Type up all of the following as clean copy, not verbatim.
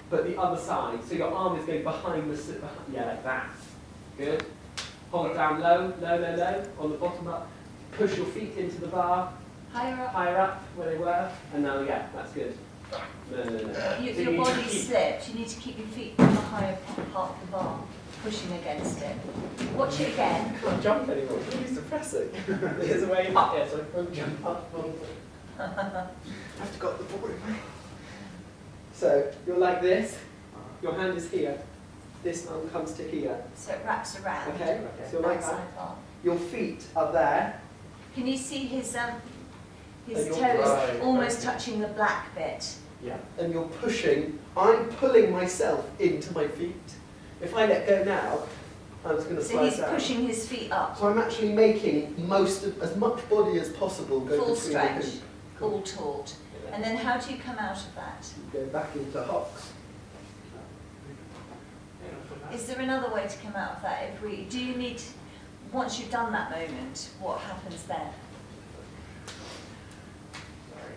but the other side. So your arm is going behind the, yeah, like that. Good. Hold it down low, low, low, low, on the bottom up. Push your feet into the bar. Higher up, where they were. And now, yeah, that's good. No. Your body slipped. You need to keep your feet on the higher part of the bar, pushing against it. Watch it again. I can't jump anymore. It's really suppressing. There's a way up here, so I can't jump up. I have to got the board in way. So you're like this. Your hand is here. This arm comes to here. So it wraps around. Okay. So you're like that. Your feet are there. Can you see his And toes right, almost touching the black bit? Yeah. And you're pushing. I'm pulling myself into my feet. If I let go now, I'm just going to slide down. So he's pushing his feet up. So I'm actually making as much body as possible go full between stretch, the hoop. all taut. Yeah. And then how do you come out of that? Go back into hocks. Is there another way to come out of that? Do you need, once you've done that moment, what happens then?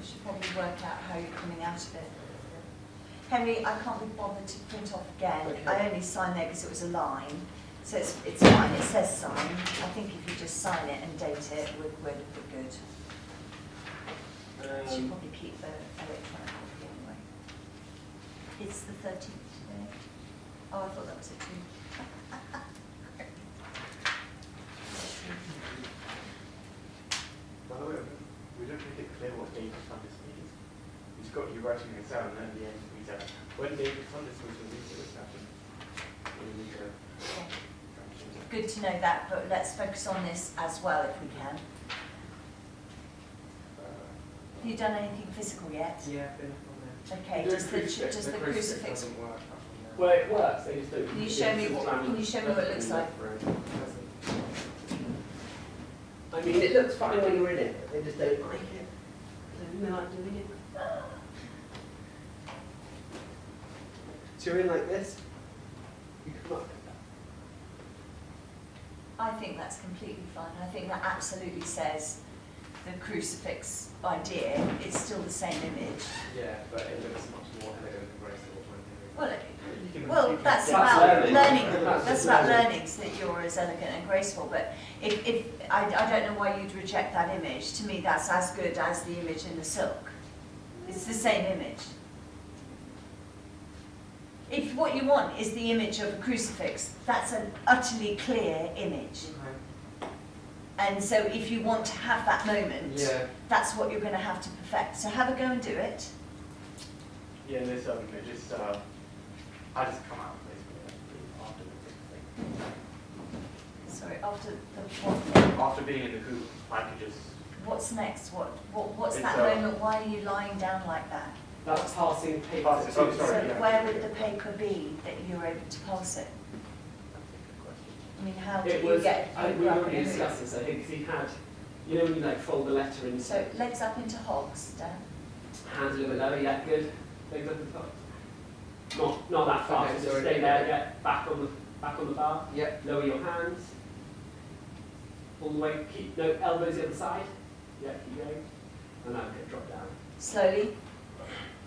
You should probably work out how you're coming out of it. Henry, I can't be bothered to print off again. Okay. I only signed there because it was a line. So it's fine, it says sign. I think if you just sign it and date it, we're good. You should probably keep the electronic copy anyway. It's the 13th today. Oh, I thought that was it too. By the way, we don't make it clear what David Fundus means. He's got you writing this down, and then at the end we said, when David Fundus was released, it was happened. Good to know that, but let's focus on this as well if we can. Have you done anything physical yet? Yeah, been up on Okay, just the crucifix. Doesn't work. there. Well, it works. They just don't. Can you show me what it looks like? I mean, it looks fine when you're in it, but they just don't like it. They don't like doing it. So you're in like this. You come up. I think that's completely fine. I think that absolutely says the crucifix idea. It's still the same image. Yeah, but it looks much more elegant and graceful when Well, that's about learning. That's about learning so that you're as elegant and graceful. But if I don't know why you'd reject that image. To me, that's as good as the image in the silk. It's the same image. If what you want is the image of a crucifix, that's an utterly clear image. And so if you want to have that moment, that's what you're going to have to perfect. So have a go and do it. Yeah, this it just I just come out basically after the thing. Sorry, after the what thing? After being in the hoop, I could just. What's next? What's It's, that moment? Why are you lying down like that? That's passing paper. Oh, sorry, So yeah. where would the paper be that you're able to pass it? I mean, how do It you was. get We paper up already in a hoop? discussed this. I think 'cause he had. You know when you like fold the letter in. So legs up into hogs, Dan. Hands a little bit lower. Yeah, good. Legs up and top. Not that far. Okay, Just sorry. stay there. Yeah, back on the bar. Yep. Lower your hands. All the way. Keep no elbows the other side. Yeah, keep going. And now okay, drop down. Slowly.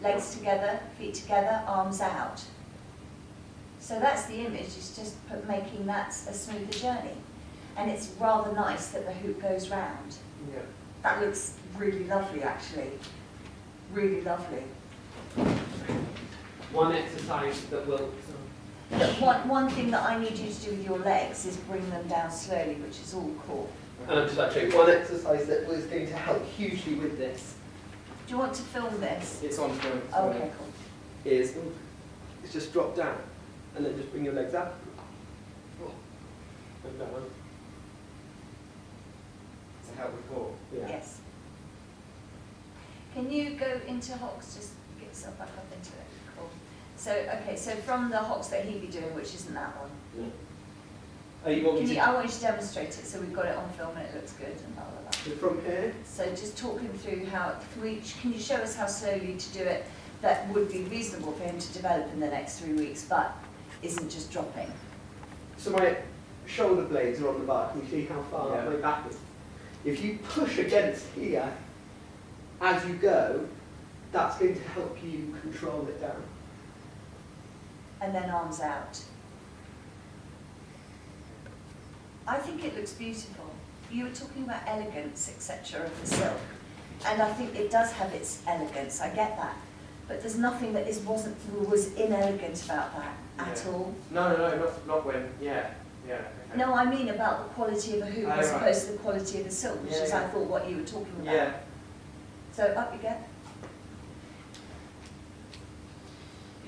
Legs together, feet together, arms out. So that's the image. It's just making that a smoother journey. And it's rather nice that the hoop goes round. Yeah. That looks really lovely, actually. Really lovely. One exercise that will. But one thing that I need you to do with your legs is bring them down slowly, which is all cool. And I'm just about to show you one exercise that was going to help hugely with this. Do you want to film this? It's on film. Oh, okay, cool. Is it's just drop down and then just bring your legs up. And down. To help with core. Yeah. Yes. Can you go into hocks? Just get yourself back up into it. Cool. So, okay, so from the hocks that he'd be doing, which isn't that one. Yeah. Oh, you want me to? I want you to demonstrate it so we've got it on film and it looks good and blah, blah, blah. So from here. So just talk him through how, can you show us how slowly to do it that would be reasonable for him to develop in the next 3 weeks, but isn't just dropping? So my shoulder blades are on the bar. Can you see how far Yeah. my back is? If you push against here as you go, that's going to help you control it down. and then arms out. I think it looks beautiful. You were talking about elegance, etc. of the silk, and I think it does have its elegance, I get that. But there's nothing that was inelegant about that at all. No, not when, yeah. Okay. No, I mean about the quality of a hoop as right. opposed to the quality of the silk, which is, I thought, what you were talking about. Yeah. So up you get.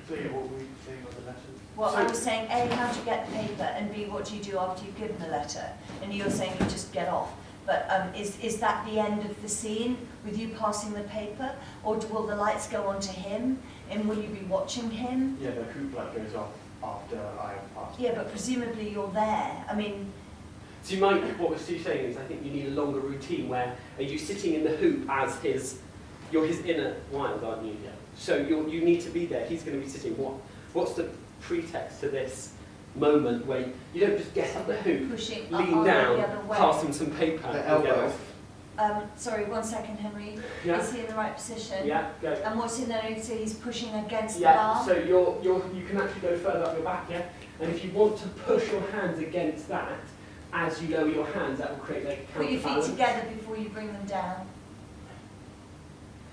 So yeah, what were you saying on the letters? Well, I was saying, A, how do you get the paper, and B, what do you do after you've given the letter? And you're saying you just get off. But is that the end of the scene, with you passing the paper? Or will the lights go on to him, and will you be watching him? Yeah, the hoop light goes off after I have passed. Yeah, but presumably you're there. I mean... So you might, what Stu's saying is, I think you need a longer routine where, are you sitting in the hoop as you're his inner Wilde, aren't you? Yeah. So you need to be there, he's going to be sitting. What's the pretext to this moment where you don't just get up the hoop, pushing lean down, pass him some paper, The and get elbow. off? Sorry, 1 second, Henry. Yeah. Is he in the right position? Yeah, go. And what's in there? So he's pushing against the Yeah, bar? so you can actually go further up your back, yeah? And if you want to push your hands against that, as you lower your hands, that will create like a Put your feet counterbalance. together before you bring them down.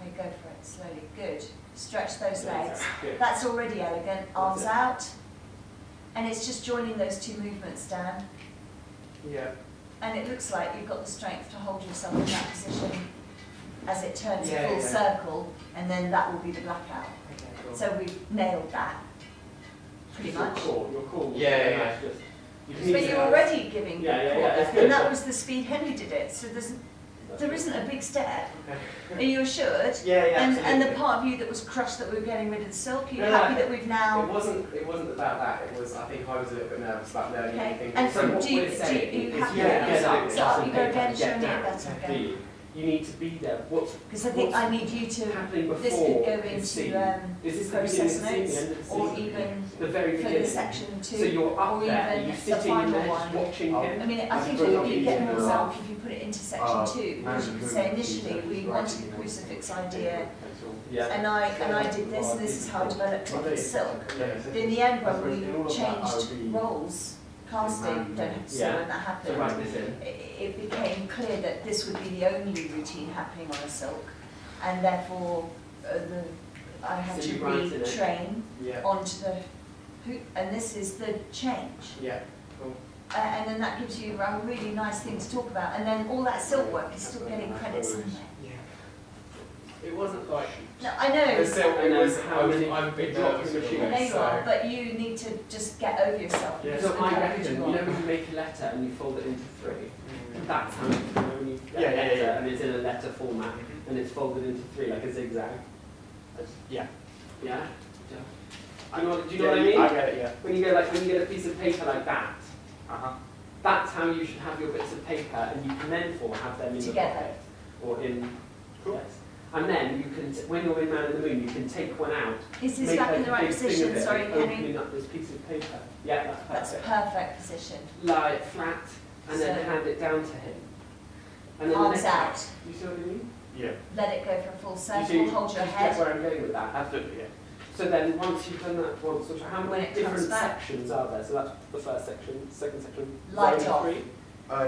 Okay, go for it, slowly. Good. Stretch those legs. Good. That's already elegant. Arms That's it. out. And it's just joining those two movements, Dan. Yeah. And it looks like you've got the strength to hold yourself in that position as it turns a full Yeah. circle, and then that will be the blackout. Okay, cool. So we've nailed that, pretty much. Your core. Yeah. Just, you But you're already giving Yeah, good yeah, core yeah, it's there, good. and that was the speed Henry did it. So there isn't a big step. Are you assured? Yeah, And the part of you that was crushed that we were getting rid of the silk, are you No, happy no, that we've now... It wasn't about that. It was, I think I was a little bit nervous about learning Okay. anything. And So what do you we're saying you is happy you with get this? up, So up you go get again, show down, me it better do again. you? You need to be there. Because I think I need you to... happening before This could go the scene? into Is this the process beginning of the notes, scene, the end of the or scene? even The very for the beginning. section 2. So you're up or there, even you're the sitting in final there one. just watching Oh. him. I mean, I think suppose it I'll would be get in more the- silk if you put it into section 2, because you could say initially we Right. wanted the crucifix idea, Yeah. and I did this, and this is how I developed it with silk. Yeah. But in the end, I when suppose we in all of that, I would changed be- roles, casting, don't have to say Yeah. when that So happened, write this in. it became clear that this would be the only routine happening on a silk, and therefore I had So to you write it in. retrain Yeah. onto the hoop, and this is the change. Yeah. Cool. And then that gives you a really nice thing to talk about, and then all that silk work is still getting credit somewhere. Yeah. It wasn't like. No, I know. The silk, And it was, then how many I'm a bit drop nervous in the with machine? all I know this, you are, so. but you need to just get over yourself. Yeah. because So the I director reckon, you know won't. when you make a letter and you fold it into 3? That's how you know when you get Yeah, a yeah, letter yeah. and it's in a letter format and it's folded into 3 like a zigzag. Yeah. Yeah? Do you know what I mean? I get it, yeah. When you get a piece of paper like that, Uh-huh. that's how you should have your bits of paper, and you can then have them in the Together. pocket or in. Cool. Yes. And then you can, when you're in Man in the Moon, you can take one out. Is this make back like in the a right big thing position? of it, Sorry, and Henry. opening up this piece of paper. Yeah, that's That's perfect. perfect position. Lie it flat, and then So- hand it down to him. And then Arms the next out. You see what I mean? Yeah. Let it go for a full You circle. see, Hold your you get head. where I'm going with that. Absolutely, yeah. So then, once you've done that once, or how When many it comes different back. sections are there? So that's the first section, second section. Light zone off. 3.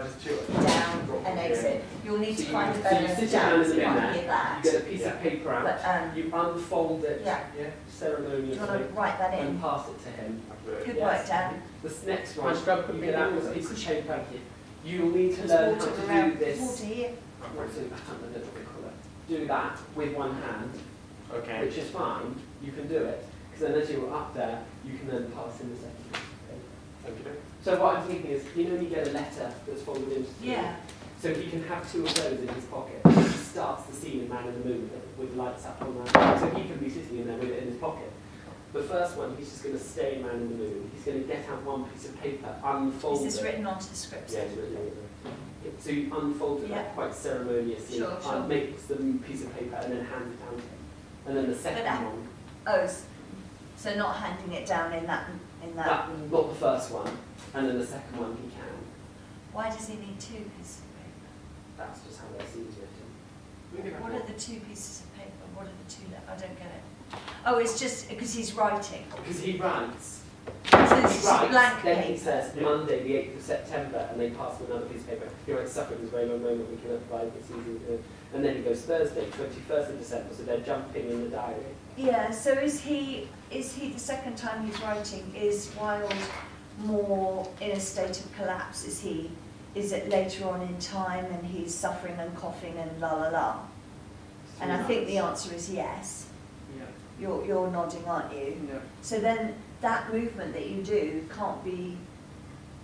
Just 2. Down Drop and it, exit. You'll need to So find a you better sit your down, hands so you in can't there, hear you that. get a piece of paper out, But you unfold it yeah, Yeah. do you ceremoniously want to write that and in? pass it to him. Absolutely. Good Yes. work, Dan. This next Can I one, just grab a quick you bit get out of a water? piece of paper. You'll need to There's learn how water to around. do this. Water here. What's it? I can't remember what they call it. Do that with one hand, Okay. which is fine. You can do it because then as you're up there, you can then pass in the second piece of paper. Thank you. So what I'm thinking is, you know, when you get a letter that's folded into 3. Yeah. So he can have 2 of those in his pocket. He starts the scene in Man in the Moon with lights up on that. So he can be sitting in there with it in his pocket. The first one, he's just going to stay Man in the Moon. He's going to get out one piece of paper, unfold Is this it. written onto the script? Yeah, it's written. So you unfold it Yeah. like quite ceremoniously, Sure, sure. makes the piece of paper and then hands it down to him. And then the second But one, Oh, so not handing it down in that. not the first one, and then the second one he can. Why does he need 2 pieces of paper? That's just how their scene's written. What are the 2 pieces of paper? What are the 2 I don't get it. Oh, it's just because he's writing. Because he writes, So this is a Right, blank then he paper. says Monday the 8th of September, and they pass him another piece of paper. You're right, suffering this very long moment, we cannot provide this easy. And then he goes Thursday, 21st of December, so they're jumping in the diary. Yeah, so is he the second time he's writing, is Wilde more in a state of collapse? Is it later on in time and he's suffering and coughing and la la la? And I think the answer is yes. Yeah. You're nodding, aren't you? Yeah. So then that movement that you do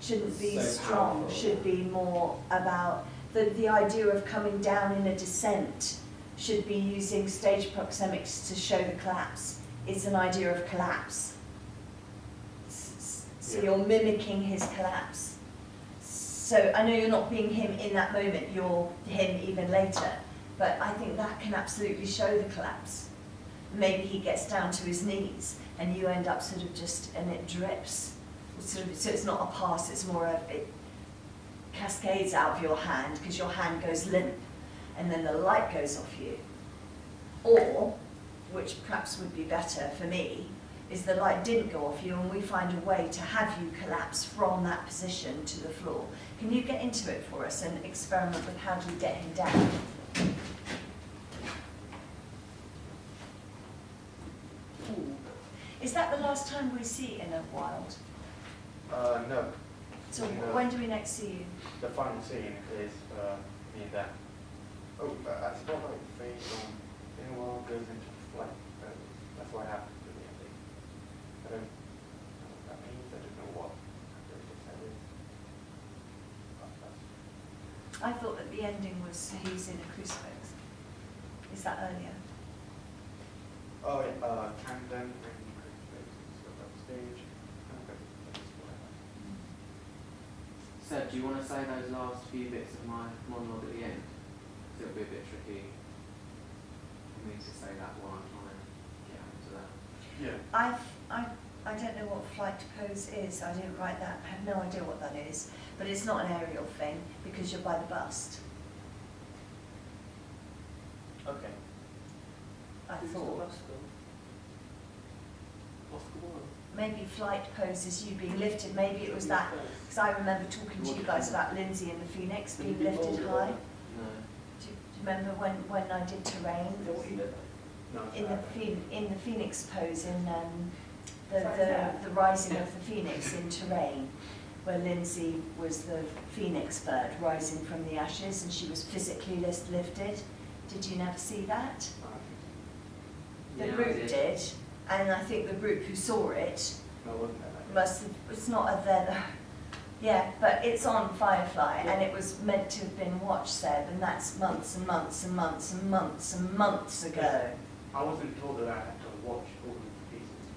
shouldn't be So strong, powerful. should be more about the idea of coming down in a descent, should be using stage proxemics to show the collapse. It's an idea of collapse. So Yeah. you're mimicking his collapse. So I know you're not being him in that moment, you're him even later, but I think that can absolutely show the collapse. Maybe he gets down to his knees and you end up sort of just, and it drips. So it's not a pass, it's more it cascades out of your hand because your hand goes limp and then the light goes off you. Or, which perhaps would be better for me, is the light didn't go off you and we find a way to have you collapse from that position to the floor. Can you get into it for us and experiment with how do we get him down? Is that the last time we see in a Wilde? No. So No. when do we next see you? The final scene is me and Dan. Oh, I spotlight fades on in a while goes into flight. That's what happens to the ending. I don't know what that means. I don't know what that is. I thought that the ending was he's in a crucifix. Is that earlier? Oh yeah, Camden and crucifix stuff upstage. So, do you want to say those last few bits of my monologue at the end? Because it'll be a bit tricky for me to say that while I'm trying to get onto that. Yeah. I don't know what flight pose is. I didn't write that. I have no idea what that is. But it's not an aerial thing because you're by the bust. Okay. I Who's the thought. Oscar? Oscar Wilde. Maybe flight pose is you being lifted. Maybe it was that. Because I remember talking to you guys about Lindsay and the Phoenix being lifted high. No. Do you remember when I did terrain? Is that what you did? No, In the Phoenix pose in the rising of the Phoenix in terrain, where Lindsay was the Phoenix bird rising from the ashes and she was physically lifted. Did you never see that? The Yeah, I group did, and I think the group who saw it No, wasn't there? must have, it's not a there. Yeah, but it's on Firefly and it was meant to have been watched, Seb, and that's months and months and months and months and months ago. I wasn't told that I had to watch all of the pieces.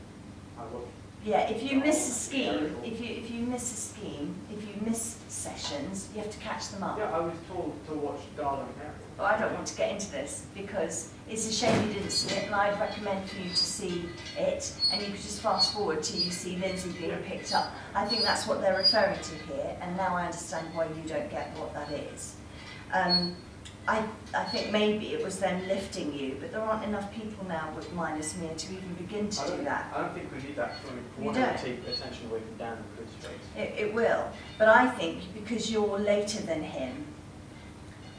I watched. Yeah, if you miss a scheme, if you miss a scheme, if you miss sessions, you have to catch them up. Yeah, I was told to watch Darling Harry. Well, I don't want to get into this because it's a shame you didn't see it, and I'd recommend for you to see it, and you could just fast forward till you see Lindsay being picked up. I think that's what they're referring to here, and now I understand why you don't get what that is. I think maybe it was them lifting you, but there aren't enough people now with minus Mia to even begin to do that. I don't think we need that. We You want don't? to take attention away from Dan and crucifix. It will, but I think because you're later than him,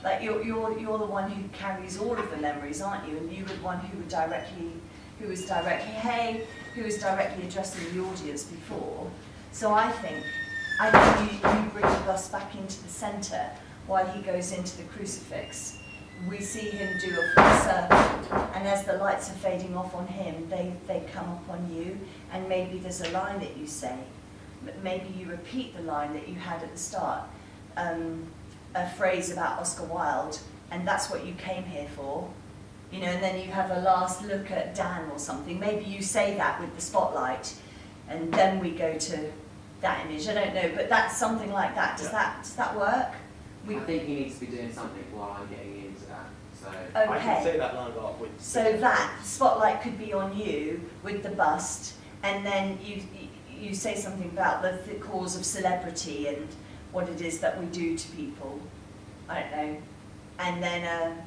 like you're the one who carries all of the memories, aren't you? And you were the one who was directly addressing the audience before. So I think you bring the bus back into the centre while he goes into the crucifix. We see him do a full circle, and as the lights are fading off on him, they come up on you, and maybe there's a line that you say. Maybe you repeat the line that you had at the start, a phrase about Oscar Wilde, and that's what you came here for, you know, and then you have a last look at Dan or something. Maybe you say that with the spotlight, and then we go to that image. I don't know, but that's something like that. Does that work? I think he needs to be doing something while I'm getting into that. So I can say Okay. that line about with. So that spotlight could be on you with the bust, and then you say something about the cause of celebrity and what it is that we do to people. I don't know. And then,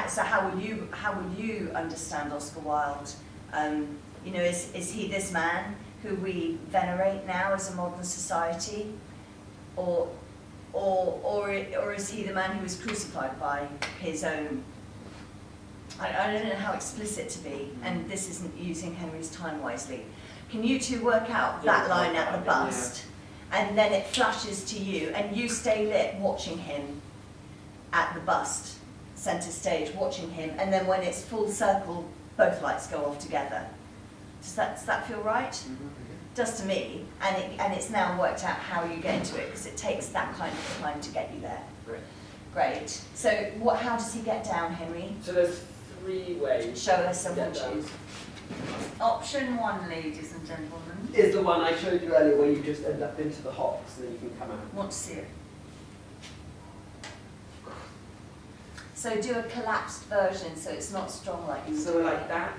so how will you understand Oscar Wilde? You know, is he this man who we venerate now as a modern society? Or is he the man who was crucified by his own? I don't know how explicit to be, and this isn't using Henry's time wisely. Can you two work out that line at the bust, and then it flashes to you, and you stay lit watching him at the bust, centre stage, watching him, and then when it's full circle, both lights go off together. Does that feel right? Mm-hmm. Does to me, and it's now worked out how you get into it, because it takes that kind of time to get you there. Great. Great. So how does he get down, Henry? So there's 3 ways. Show us and we'll to get down. choose. Option 1, ladies and gentlemen. Is the one I showed you earlier where you just end up into the hocks and then you can come out. Want to see it? So do a collapsed version so it's not strong like you. So like that.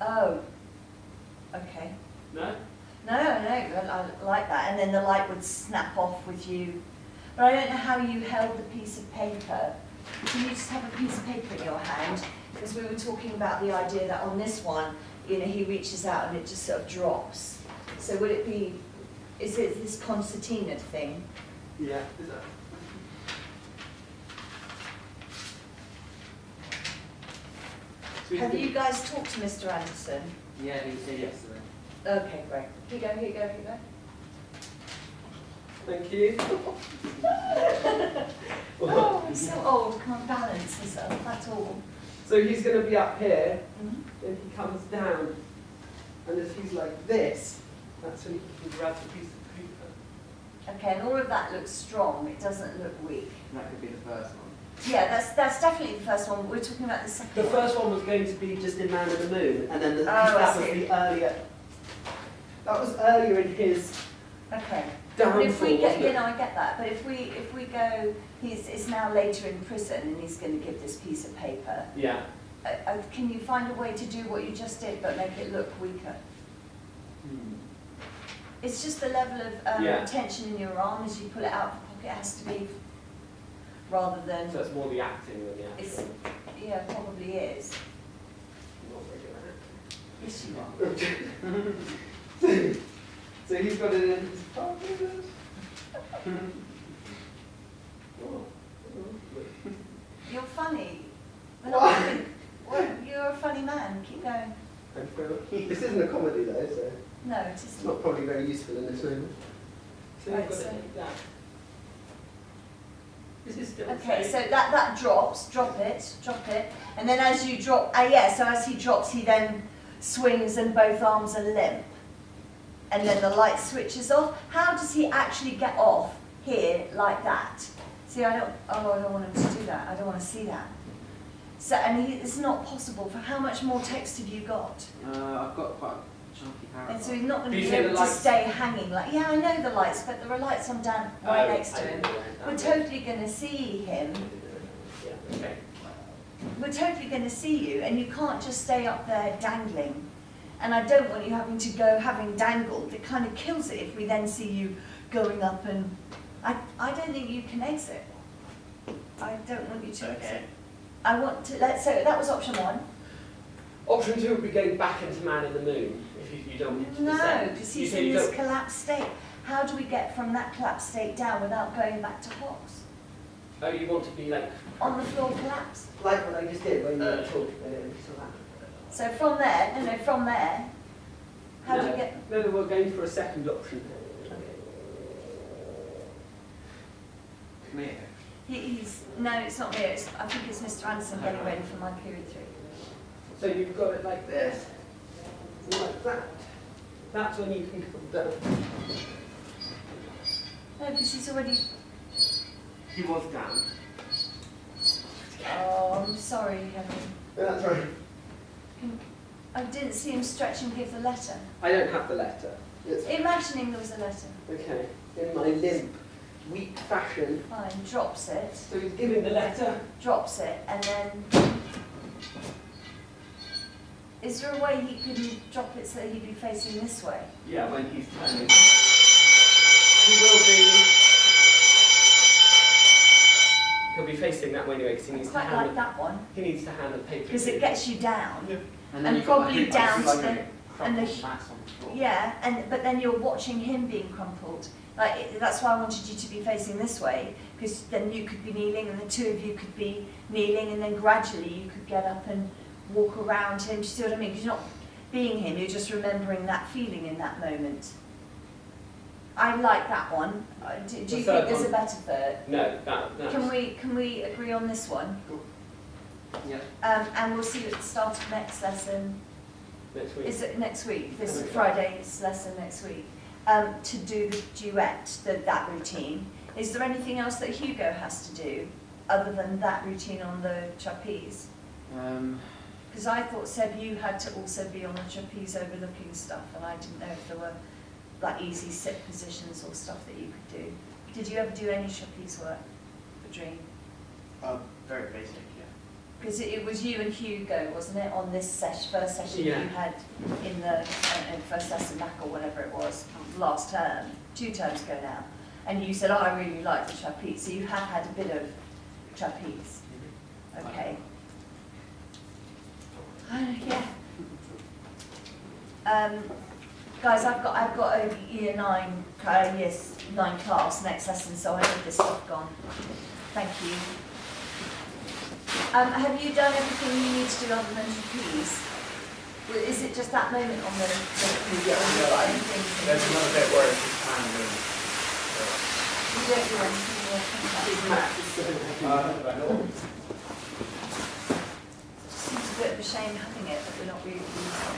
Oh. Okay. No? No, I like that. And then the light would snap off with you. But I don't know how you held the piece of paper. Can you just have a piece of paper in your hand? Because we were talking about the idea that on this one, you know, he reaches out and it just sort of drops. So would it be, is it this concertina thing? Yeah. Is that? Have you guys talked to Mr. Anderson? Yeah, he was here yesterday. Okay, great. Here you go, here you go, here you go. Thank you. Oh, he's so old, can't balance himself at all. So he's going to be up here, Mhm. then he comes down, and if he's like this, that's when he can grab the piece of paper. Okay, and all of that looks strong, it doesn't look weak. That could be the first one. Yeah, that's definitely the first one, but we're talking about the second The one. first one was going to be just in Man of the Moon, and then I that was see. the earlier. That was earlier in his Okay. downfall. But if we get, wasn't it? you know, I get that, but if we go, it's now later in prison and he's going to give this piece of paper. Yeah. Can you find a way to do what you just did, but make it look weaker? It's just the level of Yeah. tension in your arm as you pull it out of the pocket has to be, rather than, So it's more the acting than the it's, actual. yeah, probably is. Not regular acting. Yes, you are. So he's got it in his pocket. You're funny. We're What? not laughing. Well, you're a funny man. Keep going. Thanks very much. This isn't a comedy though, so No, it it's isn't. not probably very useful in this moment. So Right, you've got so- it like that. This is still Okay, safe. so that drops. Drop it, and then as you drop, yeah. So as he drops, he then swings, and both arms are limp, and then the light switches off. How does he actually get off here like that? See, I don't want him to do that. I don't want to see that. So, and it's not possible. For how much more text have you got? I've got quite a chunky paragraph. And so he's not going Do to you be see the able to lights? stay hanging like, yeah, I know the lights, but there are lights on down right next to him. We're totally going to see him. Yeah, okay. We're totally going to see you, and you can't just stay up there dangling. And I don't want you having to go having dangled. It kind of kills it if we then see you going up, and I don't think you can exit. I don't want you to exit. I want to so that was option 1. Option 2 would be going back into Man in the Moon, if you don't want to No, descend. because You he's say in you this don't- collapsed state. How do we get from that collapsed state down without going back to Hox? Oh, you want to be like On the floor collapsed. what I just did when you were talking about it and you saw that. So from there, from there, how do you get... No, we're going for a second option. Clear. No, it's not me. I think it's Mr. Anderson getting ready for my period 3. So you've got it like this, and like that. That's when you can come down. No, because he's already... He was down. Oh, I'm sorry, Henry. That's right. I didn't see him stretch and give the letter. I don't have the letter. It's Imagining there was a letter. okay. In my limp, weak fashion. Fine, drops it, So he's giving the letter. and then... Is there a way he could drop it so that he'd be facing this way? Yeah, when he's turning. He will be. He'll be facing that way anyway because he needs to Quite hand like the, that one, he needs to hand the paper. because to it you. gets you down. Yeah. then and you've got probably the down hoops. to the, and the, Mass on the floor. yeah, but then you're watching him being crumpled. Like, that's why I wanted you to be facing this way, because then you could be kneeling and the two of you could be kneeling, and then gradually you could get up and walk around him. Do you see what I mean? Because you're not being him, you're just remembering that feeling in that moment. I like that one. Do you think third there's a one? better third? No, that's... Can we agree on this one? Yeah. And we'll see you at the start of next lesson. Next week. Is it next week? This Okay. Friday's lesson next week. To do the duet, that routine. Is there anything else that Hugo has to do other than that routine on the trapeze? Because I thought, Seb, you had to also be on the trapeze overlooking stuff, and I didn't know if there were like easy sit positions or stuff that you could do. Did you ever do any trapeze work for Dream? Very basic, yeah. Because it was you and Hugo, wasn't it, on this first session Yeah. you had in the first lesson back or whatever it was, last term, 2 terms ago now. And you said, oh, I really like the trapeze. So you have had a bit of trapeze. Okay. Yeah. Guys, I've got a year 9 class next lesson, so I need this stuff gone. Thank you. Have you done everything you need to do other than trapeze? Is it just that moment on the Yeah, there's another bit where it's just hand and... You don't do anything more. Seems a bit of a shame having it, but we're not really using it.